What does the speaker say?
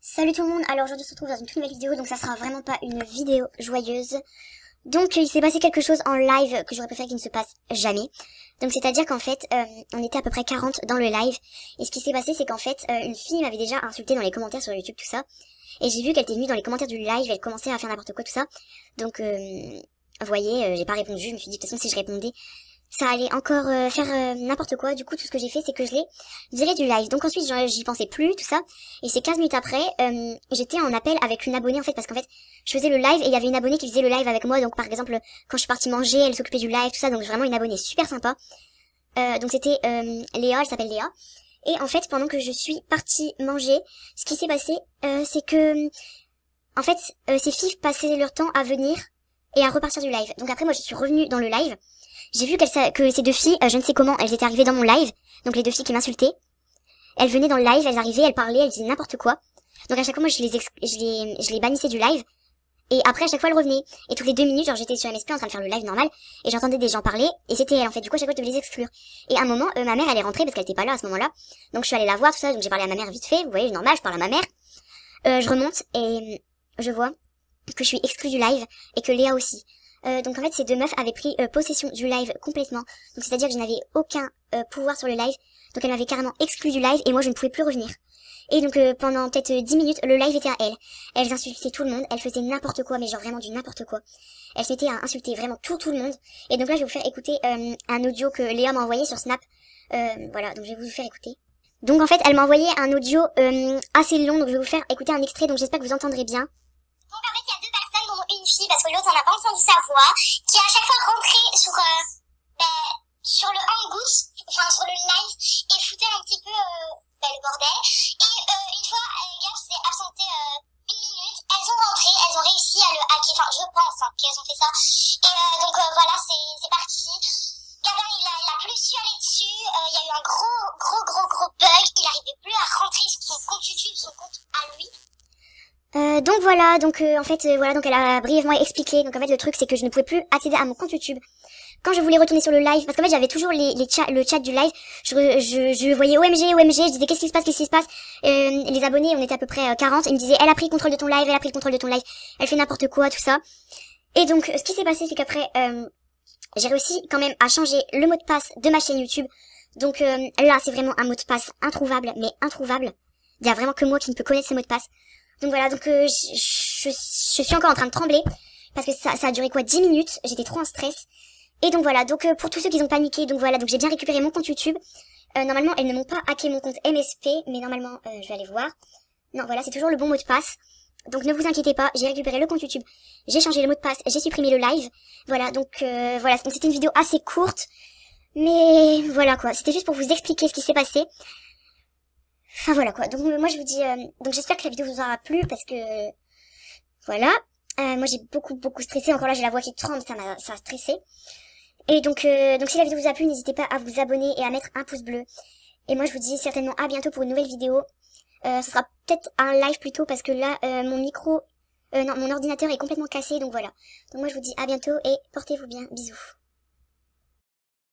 Salut tout le monde, alors aujourd'hui on se retrouve dans une toute nouvelle vidéo, donc ça sera vraiment pas une vidéo joyeuse. Donc il s'est passé quelque chose en live que j'aurais préféré qu'il ne se passe jamais. Donc c'est à dire qu'en fait, on était à peu près 40 dans le live, et ce qui s'est passé c'est qu'en fait, une fille m'avait déjà insulté dans les commentaires sur YouTube, tout ça. Et j'ai vu qu'elle était venue dans les commentaires du live, elle commençait à faire n'importe quoi, tout ça. Donc vous voyez, j'ai pas répondu, je me suis dit de toute façon si je répondais, ça allait encore faire n'importe quoi. Du coup tout ce que j'ai fait c'est que je l'ai viré du live. Donc ensuite j'y pensais plus, tout ça. Et c'est 15 minutes après, j'étais en appel avec une abonnée en fait, parce qu'en fait je faisais le live et il y avait une abonnée qui faisait le live avec moi. Donc par exemple quand je suis partie manger, elle s'occupait du live, tout ça. Donc vraiment une abonnée super sympa. Donc c'était Léa, elle s'appelle Léa. Et en fait pendant que je suis partie manger, ce qui s'est passé c'est que en fait ces filles passaient leur temps à venir et à repartir du live. Donc après moi je suis revenue dans le live. J'ai vu que ces deux filles, je ne sais comment, elles étaient arrivées dans mon live. Donc les deux filles qui m'insultaient. Elles venaient dans le live, elles arrivaient, elles parlaient, elles disaient n'importe quoi. Donc à chaque fois, moi, je les bannissais du live. Et après, à chaque fois, elles revenaient. Et toutes les 2 minutes, genre, j'étais sur MSP en train de faire le live normal. Et j'entendais des gens parler. Et c'était elle, en fait. Du coup, à chaque fois, je devais les exclure. Et à un moment, ma mère, elle est rentrée parce qu'elle était pas là à ce moment-là. Donc je suis allée la voir, tout ça. Donc j'ai parlé à ma mère vite fait. Vous voyez, normal, je parle à ma mère. Je remonte et je vois que je suis exclue du live. Et que Léa aussi. Donc en fait ces deux meufs avaient pris possession du live complètement. Donc c'est à dire que je n'avais aucun pouvoir sur le live. Donc elles m'avaient carrément exclu du live et moi je ne pouvais plus revenir. Et donc pendant peut-être 10 minutes le live était à elles. Elles insultaient tout le monde, elles faisaient n'importe quoi, mais genre vraiment du n'importe quoi. Elles s'étaient à insulter vraiment tout le monde. Et donc là je vais vous faire écouter un audio que Léa m'a envoyé sur Snap. Voilà, donc je vais vous faire écouter. Donc en fait elle m'a envoyé un audio assez long, donc je vais vous faire écouter un extrait, donc j'espère que vous entendrez bien. Donc en fait il y a deux personnes, dont une fille parce que l'autre on n'a pas entendu sa voix, qui est à chaque fois rentrée sur le hangouts, enfin sur le live, et foutait un petit peu le bordel. Et une fois Gab s'est absentée 1 minute, elles ont rentré, elles ont réussi à le hacker, enfin je pense qu'elles ont fait ça. Et donc voilà, c'est parti. Gabin il a plus su aller dessus, il y a eu un gros bug, il arrivait plus à rentrer sur son compte YouTube, son compte à lui. Donc voilà, donc en fait voilà, donc elle a brièvement expliqué. Donc en fait le truc c'est que je ne pouvais plus accéder à mon compte YouTube quand je voulais retourner sur le live, parce qu'en fait j'avais toujours le chat du live. Je voyais OMG, je disais qu'est-ce qui se passe. Les abonnés, on était à peu près 40, ils me disaient elle a pris le contrôle de ton live, elle fait n'importe quoi, tout ça. Et donc ce qui s'est passé c'est qu'après j'ai réussi quand même à changer le mot de passe de ma chaîne YouTube. Donc là c'est vraiment un mot de passe introuvable, mais introuvable. Il y a vraiment que moi qui ne peux connaître ce mot de passe. Donc voilà, donc je suis encore en train de trembler parce que ça a duré quoi 10 minutes, j'étais trop en stress. Et donc voilà, donc pour tous ceux qui ont paniqué, donc voilà, donc j'ai bien récupéré mon compte YouTube. Normalement, elles ne m'ont pas hacké mon compte MSP, mais normalement, je vais aller voir. Non, voilà, c'est toujours le bon mot de passe. Donc ne vous inquiétez pas, j'ai récupéré le compte YouTube, j'ai changé le mot de passe, j'ai supprimé le live. Voilà, donc voilà, donc c'était une vidéo assez courte, mais voilà quoi, c'était juste pour vous expliquer ce qui s'est passé. Enfin voilà quoi, donc moi je vous dis, donc j'espère que la vidéo vous aura plu parce que voilà, moi j'ai beaucoup stressé, encore là j'ai la voix qui tremble, ça a stressé. Et donc si la vidéo vous a plu, n'hésitez pas à vous abonner et à mettre un pouce bleu. Et moi je vous dis certainement à bientôt pour une nouvelle vidéo. Ce sera peut-être un live plutôt parce que là mon ordinateur est complètement cassé, donc voilà. Donc moi je vous dis à bientôt et portez-vous bien, bisous.